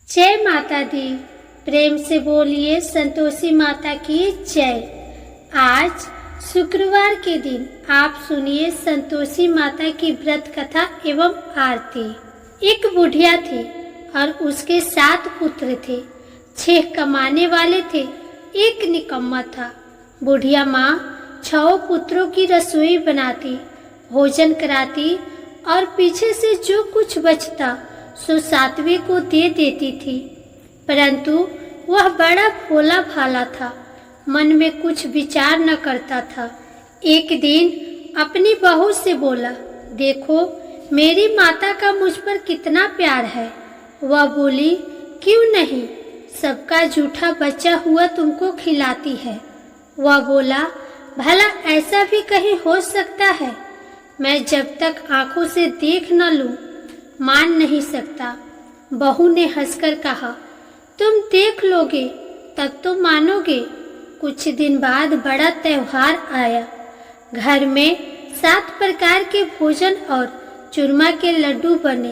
जय माता दी। प्रेम से बोलिए संतोषी माता की जय। आज शुक्रवार के दिन आप सुनिए संतोषी माता की व्रत कथा एवं आरती। एक बुढ़िया थी और उसके 7 पुत्र थे। 6 कमाने वाले थे, एक निकम्मा था। बुढ़िया माँ 6 पुत्रों की रसोई बनाती, भोजन कराती और पीछे से जो कुछ बचता सो 7वें को दे देती थी। परंतु वह बड़ा भोला भाला था, मन में कुछ विचार न करता था। एक दिन अपनी बहू से बोला, देखो मेरी माता का मुझ पर कितना प्यार है। वह बोली, क्यों नहीं, सबका जूठा बचा हुआ तुमको खिलाती है। वह बोला, भला ऐसा भी कहीं हो सकता है? मैं जब तक आंखों से देख न लूं मान नहीं सकता। बहू ने हंसकर कहा, तुम देख लोगे तब तो मानोगे। कुछ दिन बाद बड़ा त्योहार आया। घर में 7 प्रकार के भोजन और चूरमा के लड्डू बने।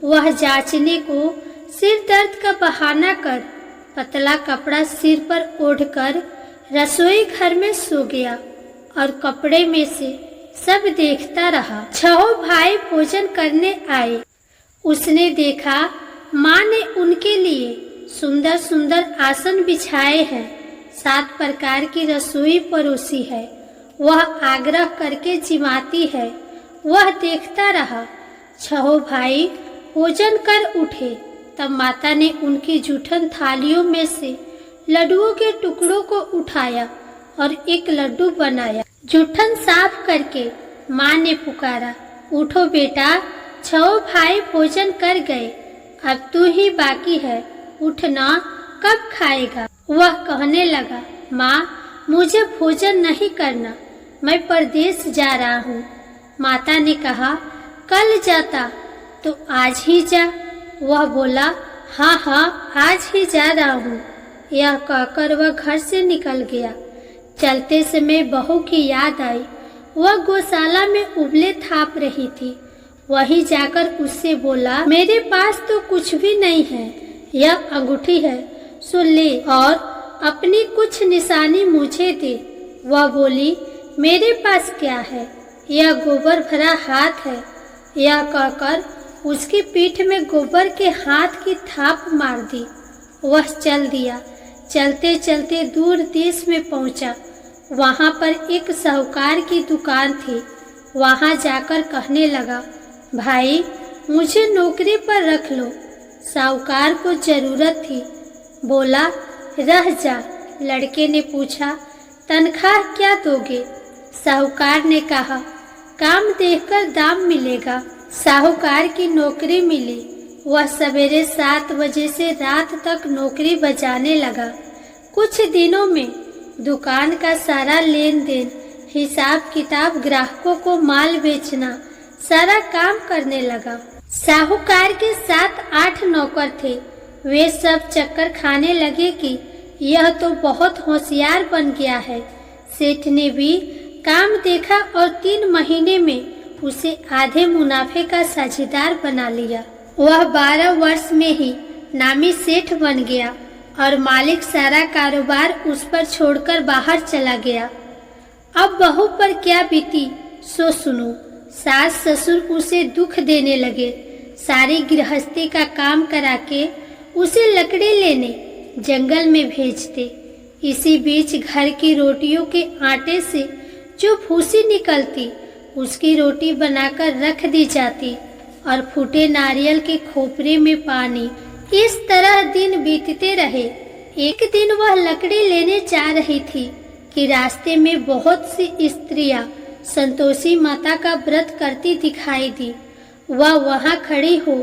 वह जांचने को सिर दर्द का बहाना कर पतला कपड़ा सिर पर ओढ़कर रसोई घर में सो गया और कपड़े में से सब देखता रहा। 6 भाई भोजन करने आए। उसने देखा माँ ने उनके लिए सुंदर सुंदर आसन बिछाए हैं, 7 प्रकार की रसोई परोसी है। वह आग्रह करके जिमाती है। वह देखता रहा। 6 भाई भोजन कर उठे तब माता ने उनकी जूठन थालियों में से लड्डुओं के टुकड़ों को उठाया और एक लड्डू बनाया। जूठन साफ करके माँ ने पुकारा, उठो बेटा, 6 भाई भोजन कर गए, अब तू ही बाकी है, उठना, कब खाएगा? वह कहने लगा, माँ मुझे भोजन नहीं करना, मैं परदेश जा रहा हूँ। माता ने कहा, कल जाता तो आज ही जा। वह बोला, हाँ हाँ आज ही जा रहा हूँ। यह कहकर वह घर से निकल गया। चलते समय बहू की याद आई। वह गौशाला में उबले थाप रही थी। वहीं जाकर उससे बोला, मेरे पास तो कुछ भी नहीं है, यह अंगूठी है, सो ले और अपनी कुछ निशानी मुझे दे। वह बोली, मेरे पास क्या है, यह गोबर भरा हाथ है। यह कहकर उसकी पीठ में गोबर के हाथ की थाप मार दी। वह चल दिया। चलते चलते दूर देश में पहुंचा। वहां पर एक साहूकार की दुकान थी। वहां जाकर कहने लगा, भाई मुझे नौकरी पर रख लो। साहूकार को जरूरत थी। बोला, रह जा। लड़के ने पूछा, तनख्वाह क्या दोगे? साहूकार ने कहा, काम देखकर दाम मिलेगा। साहूकार की नौकरी मिली। वह सवेरे 7 बजे से रात तक नौकरी बजाने लगा। कुछ दिनों में दुकान का सारा लेन देन, हिसाब किताब, ग्राहकों को माल बेचना, सारा काम करने लगा। साहूकार के 7-8 नौकर थे। वे सब चक्कर खाने लगे कि यह तो बहुत होशियार बन गया है। सेठ ने भी काम देखा और 3 महीने में उसे आधे मुनाफे का साझेदार बना लिया। वह 12 वर्ष में ही नामी सेठ बन गया और मालिक सारा कारोबार उस पर छोड़कर बाहर चला गया। अब बहू पर क्या बीती सो सुनो। सास ससुर उसे दुख देने लगे। सारी गृहस्थी का काम करा के उसे लकड़ी लेने जंगल में भेजते। इसी बीच घर की रोटियों के आटे से जो भूसी निकलती उसकी रोटी बनाकर रख दी जाती और फूटे नारियल के खोपरे में पानी। इस तरह दिन बीतते रहे। एक दिन वह लकड़ी लेने जा रही थी कि रास्ते में बहुत सी स्त्रियां संतोषी माता का व्रत करती दिखाई दी। वह वहां खड़ी हो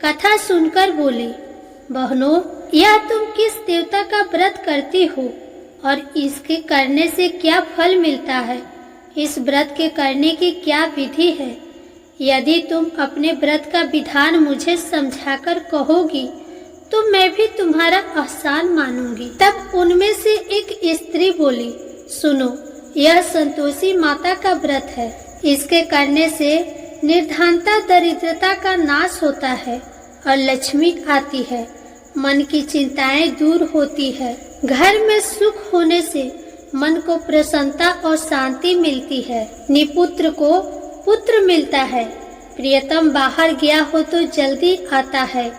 कथा सुनकर बोली, बहनों, यह तुम किस देवता का व्रत करती हो और इसके करने से क्या फल मिलता है? इस व्रत के करने की क्या विधि है? यदि तुम अपने व्रत का विधान मुझे समझाकर कहोगी तो मैं भी तुम्हारा एहसान मानूंगी। तब उनमें से एक स्त्री बोली, सुनो, यह संतोषी माता का व्रत है। इसके करने से निर्धनता, दरिद्रता का नाश होता है और लक्ष्मी आती है। मन की चिंताएं दूर होती है। घर में सुख होने से मन को प्रसन्नता और शांति मिलती है। निपुत्र को पुत्र मिलता है। प्रियतम बाहर गया हो तो जल्दी आता है।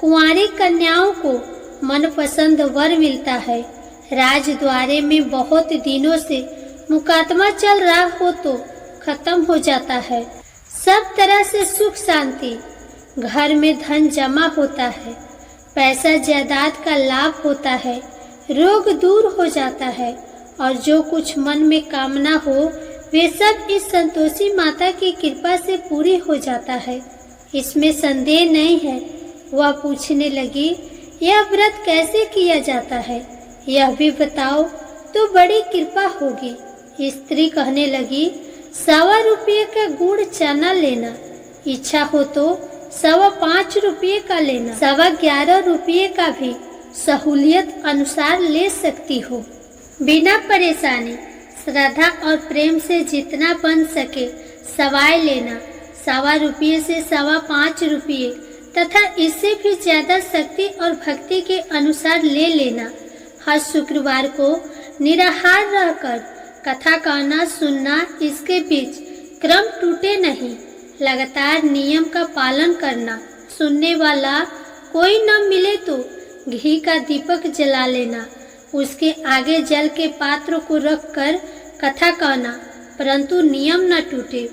कुंवारी कन्याओं को मनपसंद वर मिलता है। राजद्वारे में बहुत दिनों से मुकदमा चल रहा हो तो खत्म हो जाता है। सब तरह से सुख शांति, घर में धन जमा होता है, पैसा जायदाद का लाभ होता है, रोग दूर हो जाता है और जो कुछ मन में कामना हो वे सब इस संतोषी माता की कृपा से पूरी हो जाता है। इसमें संदेह नहीं है। वह पूछने लगी, यह व्रत कैसे किया जाता है, यह भी बताओ तो बड़ी कृपा होगी। स्त्री कहने लगी, 1.25 रुपये का गुड़ चना लेना, इच्छा हो तो 5.25 रुपये का लेना, 11.25 रुपये का भी सहूलियत अनुसार ले सकती हो। बिना परेशानी, श्रद्धा और प्रेम से जितना बन सके सवाई लेना। 1.25 रुपये से 5.25 रुपये तथा इससे भी ज्यादा शक्ति और भक्ति के अनुसार ले लेना। हर शुक्रवार को निराहार रहकर कथा कहना सुनना, इसके बीच क्रम टूटे नहीं। लगातार नियम का पालन करना। सुनने वाला कोई न मिले तो घी का दीपक जला लेना। उसके आगे जल के पात्र को रखकर कथा कहना, परंतु नियम न टूटे।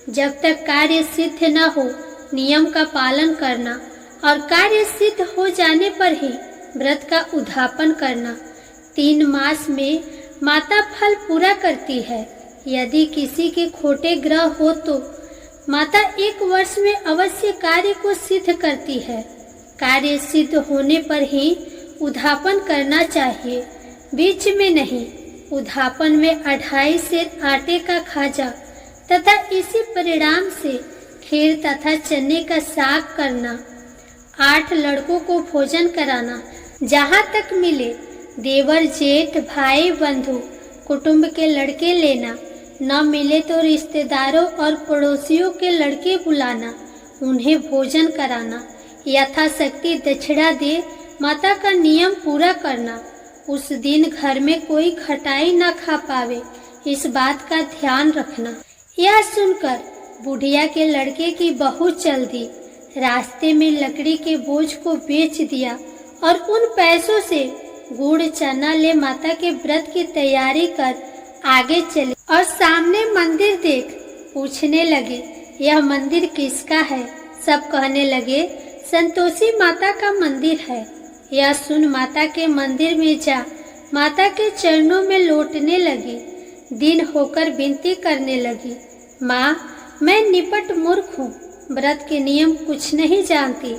जब तक कार्य सिद्ध न हो नियम का पालन करना और कार्य सिद्ध हो जाने पर ही व्रत का उद्यापन करना। 3 मास में माता फल पूरा करती है। यदि किसी के खोटे ग्रह हो तो माता 1 वर्ष में अवश्य कार्य को सिद्ध करती है। कार्य सिद्ध होने पर ही उद्यापन करना चाहिए, बीच में नहीं। उद्यापन में 2.5 सेर आटे का खाजा तथा इसी परिणाम से खीर तथा चने का साग करना। 8 लड़कों को भोजन कराना। जहाँ तक मिले देवर जेठ भाई बंधु कुटुंब के लड़के लेना। न मिले तो रिश्तेदारों और पड़ोसियों के लड़के बुलाना, उन्हें भोजन कराना। यथाशक्ति दक्षिणा दे माता का नियम पूरा करना। उस दिन घर में कोई खटाई न खा पावे, इस बात का ध्यान रखना। यह सुनकर बुढ़िया के लड़के की बहू चल दी। रास्ते में लकड़ी के बोझ को बेच दिया और उन पैसों से गुड़ चना ले माता के व्रत की तैयारी कर आगे चले और सामने मंदिर देख पूछने लगे, यह मंदिर किसका है? सब कहने लगे, संतोषी माता का मंदिर है। यह सुन माता के मंदिर में जा माता के चरणों में लौटने लगी। दिन होकर विनती करने लगी, माँ मैं निपट मूर्ख हूँ, व्रत के नियम कुछ नहीं जानती,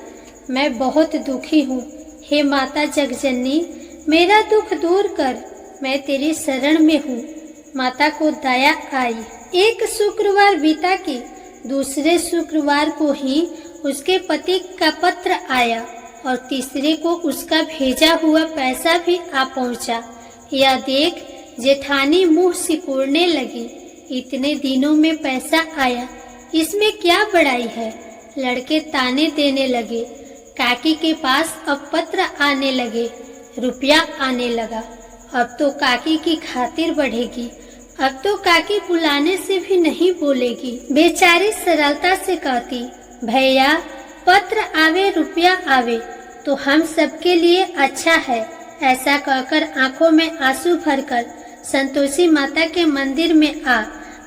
मैं बहुत दुखी हूँ। हे माता जगजननी, मेरा दुख दूर कर, मैं तेरी शरण में हूँ। माता को दया आई। एक शुक्रवार बीता कि दूसरे शुक्रवार को ही उसके पति का पत्र आया और तीसरे को उसका भेजा हुआ पैसा भी आ पहुंचा। यह देख जेठानी मुंह सिकुड़ने लगी, इतने दिनों में पैसा आया, इसमें क्या बड़ाई है? लड़के ताने देने लगे। काकी के पास अब पत्र आने लगे, रुपया आने लगा। अब तो काकी की खातिर बढ़ेगी, अब तो काकी बुलाने से भी नहीं बोलेगी। बेचारी सरलता से कहती, भैया पत्र आवे रुपया आवे तो हम सबके लिए अच्छा है। ऐसा कहकर आंखों में आंसू भरकर संतोषी माता के मंदिर में आ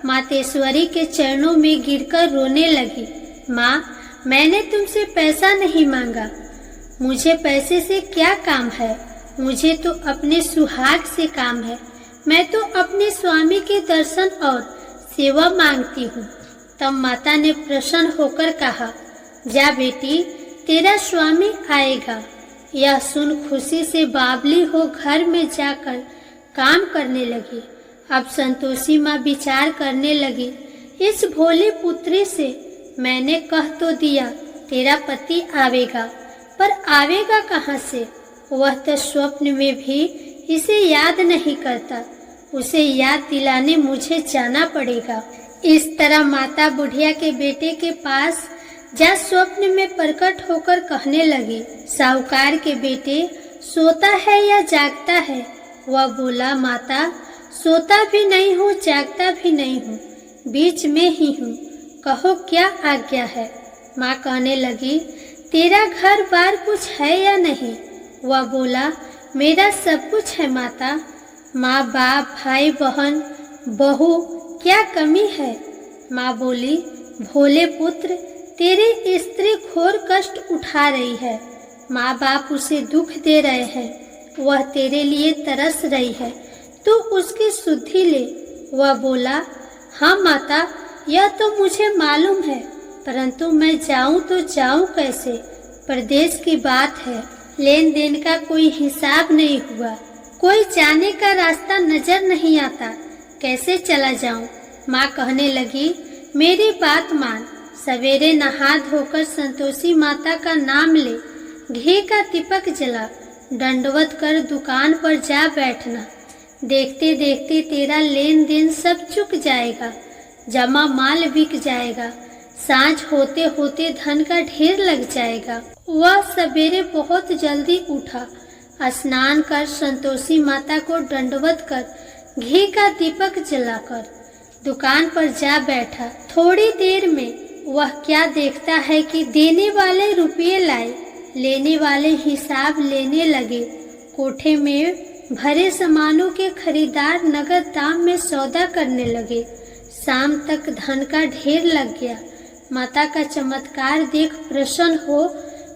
मातेश्वरी के चरणों में गिरकर रोने लगी। माँ, मैंने तुमसे पैसा नहीं मांगा, मुझे पैसे से क्या काम है? मुझे तो अपने सुहाग से काम है। मैं तो अपने स्वामी के दर्शन और सेवा मांगती हूँ। तब माता ने प्रसन्न होकर कहा, जा बेटी, तेरा स्वामी आएगा। यह सुन खुशी से बावली हो घर में जाकर काम करने लगी। अब संतोषी माँ विचार करने लगी, इस भोली पुत्री से मैंने कह तो दिया तेरा पति आवेगा, पर आवेगा कहाँ से? वह तो स्वप्न में भी इसे याद नहीं करता, उसे याद दिलाने मुझे जाना पड़ेगा। इस तरह माता बुढ़िया के बेटे के पास जा स्वप्न में प्रकट होकर कहने लगी, साहूकार के बेटे सोता है या जागता है? वह बोला, माता सोता भी नहीं हूँ, जागता भी नहीं हूँ, बीच में ही हूँ, कहो क्या आज्ञा है? माँ कहने लगी, तेरा घर बार कुछ है या नहीं? वह बोला, मेरा सब कुछ है माता, माँ बाप भाई बहन बहू, क्या कमी है? माँ बोली, भोले पुत्र, तेरी स्त्री घोर कष्ट उठा रही है, माँ बाप उसे दुख दे रहे हैं, वह तेरे लिए तरस रही है, तू उसकी सुधि ले। वह बोला, हाँ माता, यह तो मुझे मालूम है, परंतु मैं जाऊं तो जाऊं कैसे? प्रदेश की बात है, लेन देन का कोई हिसाब नहीं हुआ, कोई जाने का रास्ता नजर नहीं आता, कैसे चला जाऊं? माँ कहने लगी, मेरी बात मान, सवेरे नहा धोकर संतोषी माता का नाम ले, घी का दीपक जला, दंडवत कर दुकान पर जा बैठना, देखते देखते तेरा लेन देन सब चुक जाएगा, जमा माल बिक जाएगा, सांझ होते होते धन का ढेर लग जाएगा। वह सवेरे बहुत जल्दी उठा, स्नान कर संतोषी माता को दंडवत कर घी का दीपक जलाकर दुकान पर जा बैठा। थोड़ी देर में वह क्या देखता है कि देने वाले रुपये लाए, लेने वाले हिसाब लेने लगे। कोठे में भरे सामानों के खरीदार नगद दाम में सौदा करने लगे। शाम तक धन का ढेर लग गया। माता का चमत्कार देख प्रसन्न हो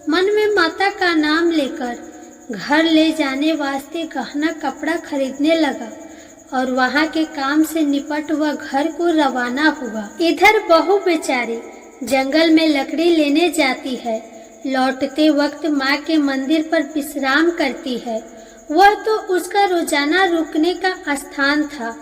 मन में माता का नाम लेकर घर ले जाने वास्ते गहना कपड़ा खरीदने लगा और वहाँ के काम से निपट वह घर को रवाना हुआ। इधर बहू बेचारी जंगल में लकड़ी लेने जाती है। लौटते वक्त माँ के मंदिर पर विश्राम करती है। वह तो उसका रोजाना रुकने का स्थान था।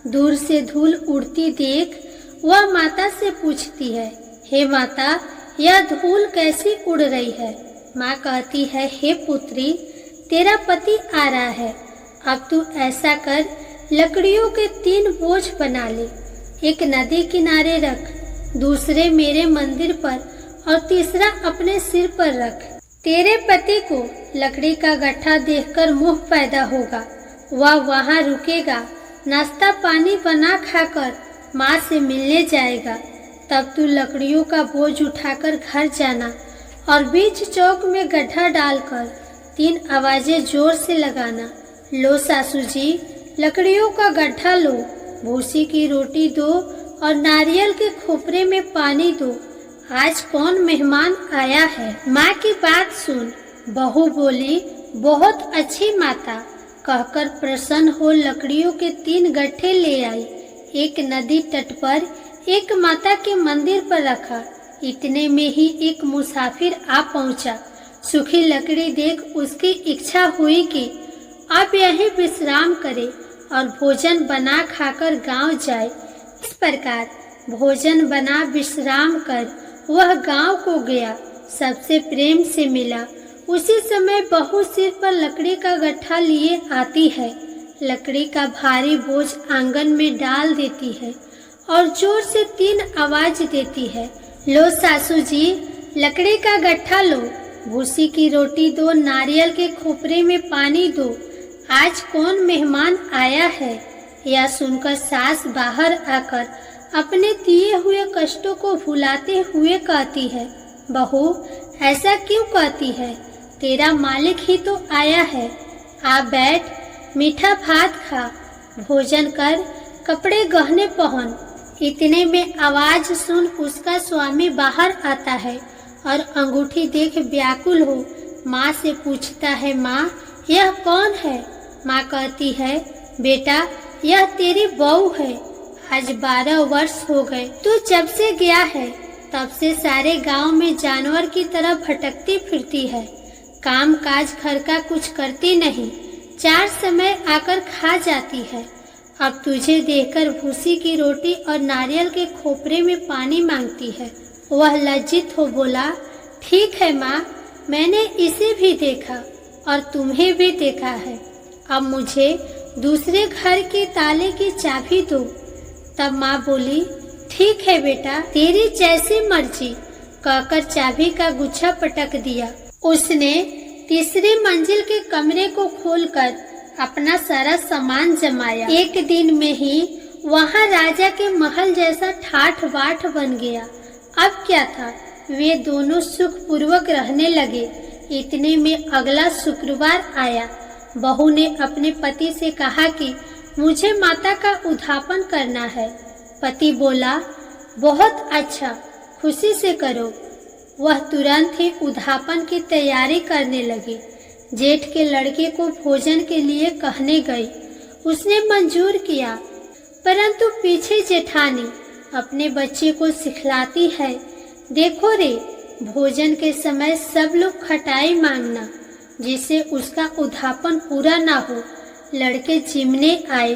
दूर से धूल उड़ती देख वह माता से पूछती है, हे माता, यह धूल कैसी उड़ रही है? माँ कहती है, हे पुत्री, तेरा पति आ रहा है। अब तू ऐसा कर, लकड़ियों के 3 बोझ बना ले, एक नदी किनारे रख, दूसरे मेरे मंदिर पर और तीसरा अपने सिर पर रख। तेरे पति को लकड़ी का गट्ठा देखकर मोह पैदा होगा। वह वहाँ रुकेगा, नाश्ता पानी बना खाकर माँ से मिलने जाएगा। तब तू लकड़ियों का बोझ उठाकर घर जाना और बीच चौक में गड्ढा डालकर 3 आवाजें जोर से लगाना, लो सासू जी, लकड़ियों का गड्ढा लो, भूसी की रोटी दो और नारियल के खोपरे में पानी दो। आज कौन मेहमान आया है? माँ की बात सुन बहू बोली, बहुत अच्छी माता, कहकर प्रसन्न हो लकड़ियों के 3 गट्ठे ले आई। एक नदी तट पर, एक माता के मंदिर पर रखा। इतने में ही एक मुसाफिर आ पहुंचा। सूखी लकड़ी देख उसकी इच्छा हुई कि अब यहीं विश्राम करे और भोजन बना खाकर गांव जाए। इस प्रकार भोजन बना विश्राम कर वह गांव को गया, सबसे प्रेम से मिला। उसी समय बहू सिर पर लकड़ी का गट्ठा लिए आती है। लकड़ी का भारी बोझ आंगन में डाल देती है और जोर से 3 आवाज देती है, लो सासू जी, लकड़ी का गट्ठा लो, भूसी की रोटी दो, नारियल के खोपरे में पानी दो। आज कौन मेहमान आया है? यह सुनकर सास बाहर आकर अपने दिए हुए कष्टों को भुलाते हुए कहती है, बहू ऐसा क्यों कहती है? तेरा मालिक ही तो आया है। आ बैठ, मीठा भात खा, भोजन कर, कपड़े गहने पहन। इतने में आवाज सुन उसका स्वामी बाहर आता है और अंगूठी देख व्याकुल हो माँ से पूछता है, माँ यह कौन है? माँ कहती है, बेटा यह तेरी बहू है। आज 12 वर्ष हो गए तू जब से गया है, तब से सारे गांव में जानवर की तरह भटकती फिरती है। काम काज घर का कुछ करती नहीं, 4 समय आकर खा जाती है। अब तुझे देखकर भूसी की रोटी और नारियल के खोपरे में पानी मांगती है। वह लज्जित हो बोला, ठीक है माँ, मैंने इसे भी देखा और तुम्हें भी देखा है। अब मुझे दूसरे घर के ताले की चाबी दो। तब माँ बोली, ठीक है बेटा, तेरी जैसी मर्जी, कहकर चाबी का गुच्छा पटक दिया। उसने तीसरी मंजिल के कमरे को खोलकर अपना सारा सामान जमाया। एक दिन में ही वहां राजा के महल जैसा ठाठ बाट बन गया। अब क्या था, वे दोनों सुखपूर्वक रहने लगे। इतने में अगला शुक्रवार आया। बहू ने अपने पति से कहा कि मुझे माता का उद्यापन करना है। पति बोला, बहुत अच्छा, खुशी से करो। वह तुरंत ही उद्यापन की तैयारी करने लगी। जेठ के लड़के को भोजन के लिए कहने गई। उसने मंजूर किया, परंतु पीछे जेठानी अपने बच्चे को सिखलाती है, देखो रे, भोजन के समय सब लोग खटाई मांगना, जिससे उसका उद्यापन पूरा ना हो। लड़के जिमने आए,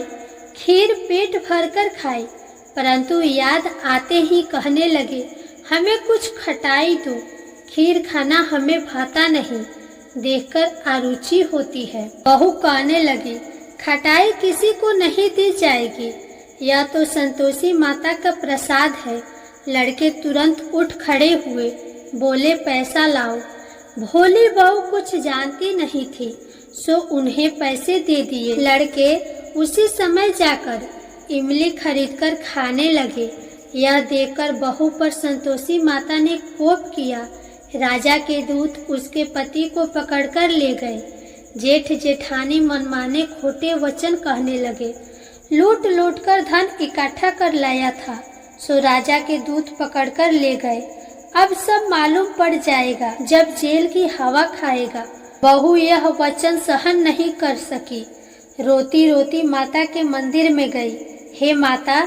खीर पेट भरकर खाई, परंतु याद आते ही कहने लगे, हमें कुछ खटाई दो, खीर खाना हमें भाता नहीं, देखकर अरुचि होती है। बहू कहने लगी, खटाई किसी को नहीं दी जाएगी, यह तो संतोषी माता का प्रसाद है। लड़के तुरंत उठ खड़े हुए, बोले, पैसा लाओ। भोली बहू कुछ जानती नहीं थी, सो उन्हें पैसे दे दिए। लड़के उसी समय जाकर इमली खरीदकर खाने लगे। यह देखकर बहू पर संतोषी माता ने कोप किया। राजा के दूत उसके पति को पकड़कर ले गए। जेठ जेठानी मनमाने खोटे वचन कहने लगे। लूट लूट कर धन इकट्ठा कर लाया था, सो राजा के दूत पकड़कर ले गए। अब सब मालूम पड़ जाएगा जब जेल की हवा खाएगा। बहू यह वचन सहन नहीं कर सकी। रोती रोती माता के मंदिर में गई। हे माता,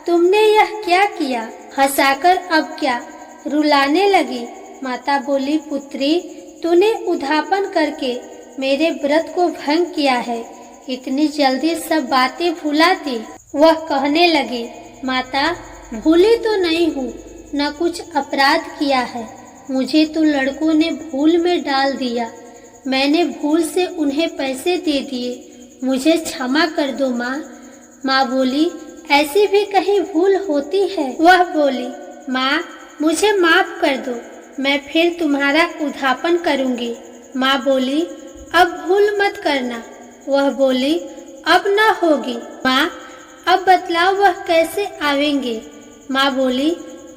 तुमने यह क्या किया? हंसाकर अब क्या? रुलाने लगी। माता बोली, पुत्री, तूने उद्यापन करके मेरे व्रत को भंग किया है। इतनी जल्दी सब बातें भुलाती? वह कहने लगी, माता, भूली तो नहीं हूँ, न कुछ अपराध किया है। मुझे तो लड़कों ने भूल में डाल दिया। मैंने भूल से उन्हें पैसे दे दिए। मुझे क्षमा कर दो माँ। माँ बोली, ऐसी भी कहीं भूल होती है? वह बोली, माँ, मुझे माफ कर दो, मैं फिर तुम्हारा उद्यापन करूँगी। माँ बोली, अब भूल मत करना। वह बोली, अब ना होगी। माँ, अब बतलाओ वह कैसे आवेंगे? माँ बोली,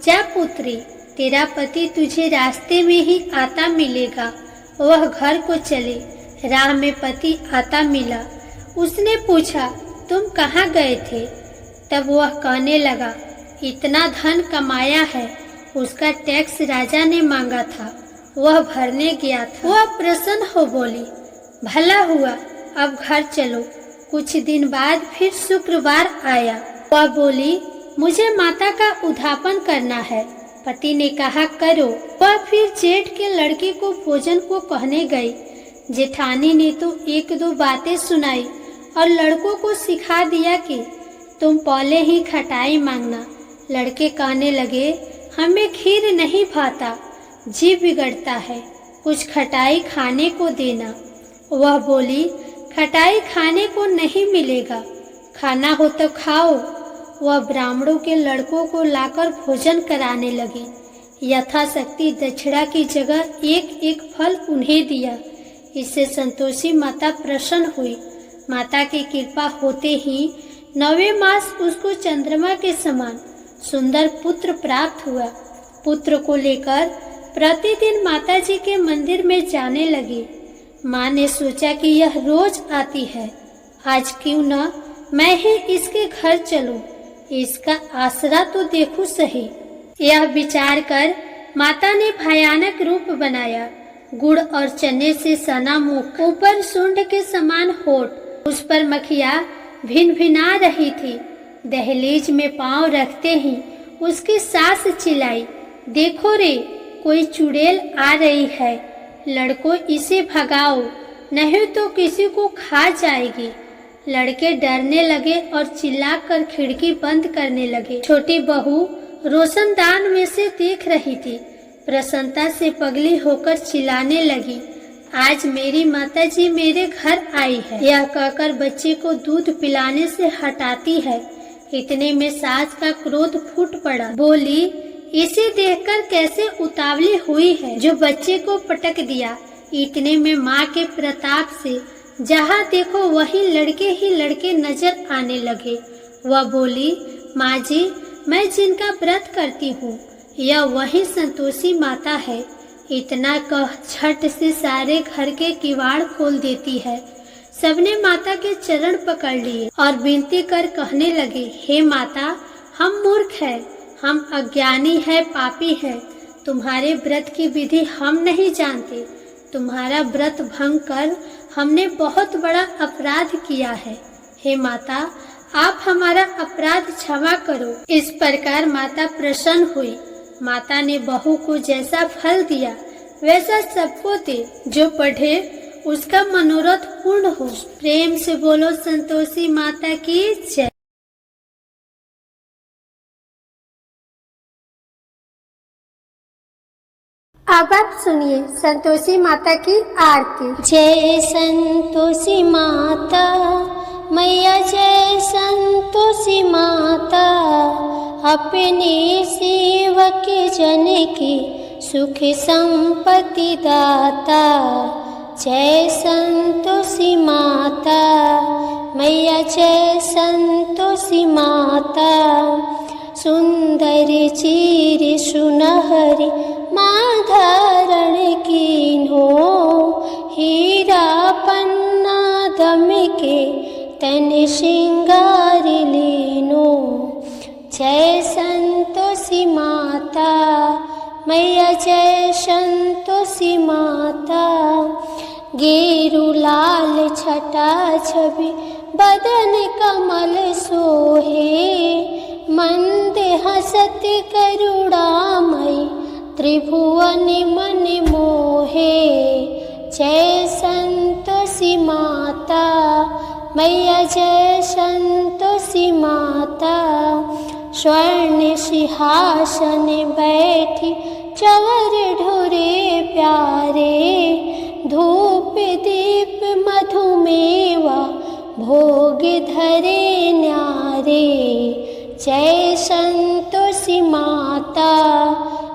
जा पुत्री, तेरा पति तुझे रास्ते में ही आता मिलेगा। वह घर को चले। राह में पति आता मिला। उसने पूछा, तुम कहाँ गए थे? तब वह कहने लगा, इतना धन कमाया है, उसका टैक्स राजा ने मांगा था, वह भरने गया था। वह प्रसन्न हो बोली, भला हुआ, अब घर चलो। कुछ दिन बाद फिर शुक्रवार आया। वह बोली, मुझे माता का उद्यापन करना है। पति ने कहा, करो। वह फिर जेठ के लड़के को भोजन को कहने गई। जेठानी ने तो एक दो बातें सुनाई और लड़कों को सिखा दिया कि तुम पहले ही खटाई मांगना। लड़के कहने लगे, हमें खीर नहीं भाता, जी बिगड़ता है, कुछ खटाई खाने को देना। वह बोली, खटाई खाने को नहीं मिलेगा, खाना हो तो खाओ। वह ब्राह्मणों के लड़कों को लाकर भोजन कराने लगी। यथाशक्ति दक्षिणा की जगह एक एक फल उन्हें दिया। इससे संतोषी माता प्रसन्न हुई। माता की कृपा होते ही 9वें मास उसको चंद्रमा के समान सुंदर पुत्र प्राप्त हुआ। पुत्र को लेकर प्रतिदिन माताजी के मंदिर में जाने लगी। माँ ने सोचा कि यह रोज आती है, आज क्यों न मैं ही इसके घर चलूं, इसका आसरा तो देखूं सही। यह विचार कर माता ने भयानक रूप बनाया। गुड़ और चने से सना मुख, ऊपर सूंड के समान होठ, उस पर मखिया भिन भिना रही थी। दहलीज में पांव रखते ही उसकी सास चिल्लाई, देखो रे, कोई चुड़ैल आ रही है, लड़कों इसे भगाओ, नहीं तो किसी को खा जाएगी। लड़के डरने लगे और चिल्लाकर खिड़की बंद करने लगे। छोटी बहू रोशनदान में से देख रही थी। प्रसन्नता से पगली होकर चिल्लाने लगी, आज मेरी माताजी मेरे घर आई है। यह कहकर बच्चे को दूध पिलाने से हटाती है। इतने में सास का क्रोध फूट पड़ा। बोली, इसे देखकर कैसे उतावली हुई है जो बच्चे को पटक दिया। इतने में माँ के प्रताप से जहाँ देखो वही लड़के ही लड़के नजर आने लगे। वह बोली, माँ जी, मैं जिनका व्रत करती हूँ यह वही संतोषी माता है। इतना कह झट से सारे घर के किवाड़ खोल देती है। सबने माता के चरण पकड़ लिए और विनती कर कहने लगे, हे माता, हम मूर्ख हैं, हम अज्ञानी है, पापी हैं। तुम्हारे व्रत की विधि हम नहीं जानते। तुम्हारा व्रत भंग कर हमने बहुत बड़ा अपराध किया है। हे माता, आप हमारा अपराध क्षमा करो। इस प्रकार माता प्रसन्न हुई। माता ने बहू को जैसा फल दिया वैसा सबको दे। जो पढ़े उसका मनोरथ पूर्ण हो। प्रेम से बोलो संतोषी माता की जय। अब आप सुनिए संतोषी माता की आरती। जय संतोषी माता मैया, जय संतोषी माता, अपने सेवक जन की सुख संपत्ति दाता। जय संतोषी माता मैया, जय संतोषी माता, सुंदर चीर सुनहरी माँ धारण कीन्हो, हीरा पन्ना दम के तन श्रृंगार लीनो। जय संतोषी माता मैया, जय संतोषी माता, गेरु लाल छटा छवि बदन कमल सोहे, मंद हसत करुणामयी त्रिभुवन मन मोहे। जय संतोषी माता मैया, जय संतोषी माता, स्वर्ण सिंहासन बैठी चवर ढोरे प्यारे, धूप दीप मधुमेवा भोग धरे न्यारे। जय संतोषी माता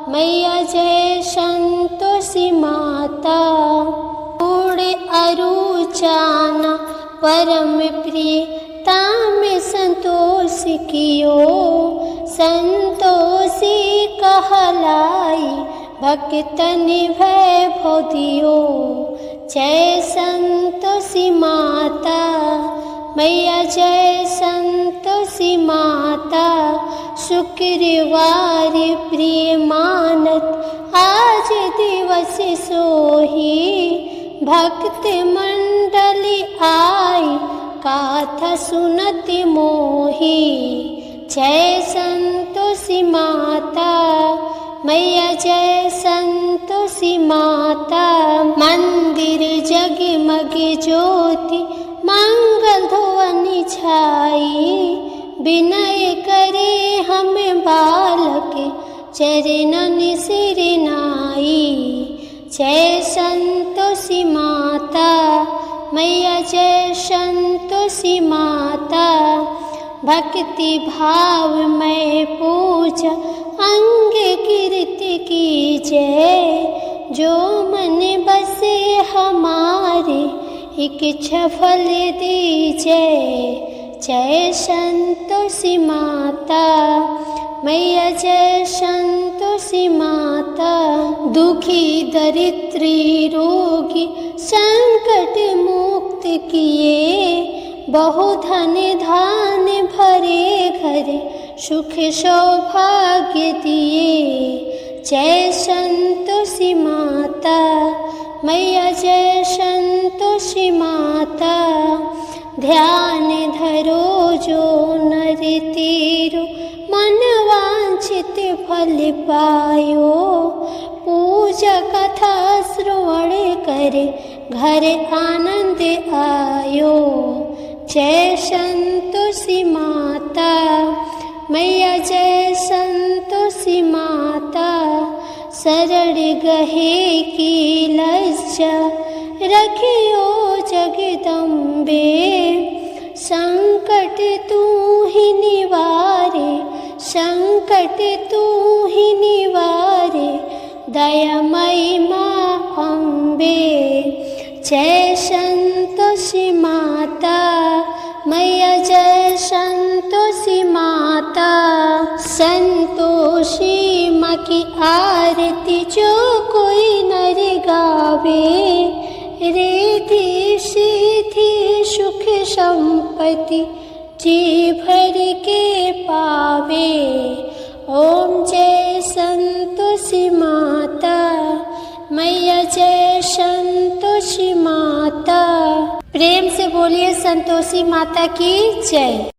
मैया, जय संतोषी माता, उड़े अरुचाना परम प्रिय ताम संतोष कियो, संतोषी कहलाई भक्तन वैभव दियो। जय संतोषी माता मैया, जय संतोषी माता, शुक्रवार प्रिय मानत आज दिवस सोही, भक्त मंडली आई गाथा सुनत मोही। जय संतोषी माता मैया, जय संतोषी माता, मंदिर जगमग ज्योति मंगल ध्वनि छाई, विनय करे हम बालक चरणन सिर नाई। जय संतोषी माता मैया, जय संतोषी माता, भक्ति भाव में पूजा अंग कीर्ति की जय, जो मन बसे हमारे इच्छा फल दीजय। जय संतोषी माता मैया, जय संतोषी माता, दुखी दरिद्री रोगी संकट मुक्त किए, बहुधन धान भरे घरे सुख सौभाग्य दिए। जय संतोषी माता मैया, जय संतोषी माता, ध्यान धरो जो नर तीरो, मन वांछित फल पायो, पूजा कथा श्रवण करे घर आनंद आयो। जय संतोषी माता मैया, जय संतोषी माता, शरण गहे की लज्जा रखियो जगदम्बे, संकट तू ही निवारे संकट संकट तू ही निवारे, दयामयी माँ अम्बे। जय संतोषी माता मैया, जय संतोषी माता। संतोषी माँ की आरती जो कोई नर गावे, रिद्धि सिद्धि सुख संपत्ति जी भर के पावे। ओम जय संतोषी माता मैया, जय संतोषी माता। प्रेम से बोलिए संतोषी माता की जय।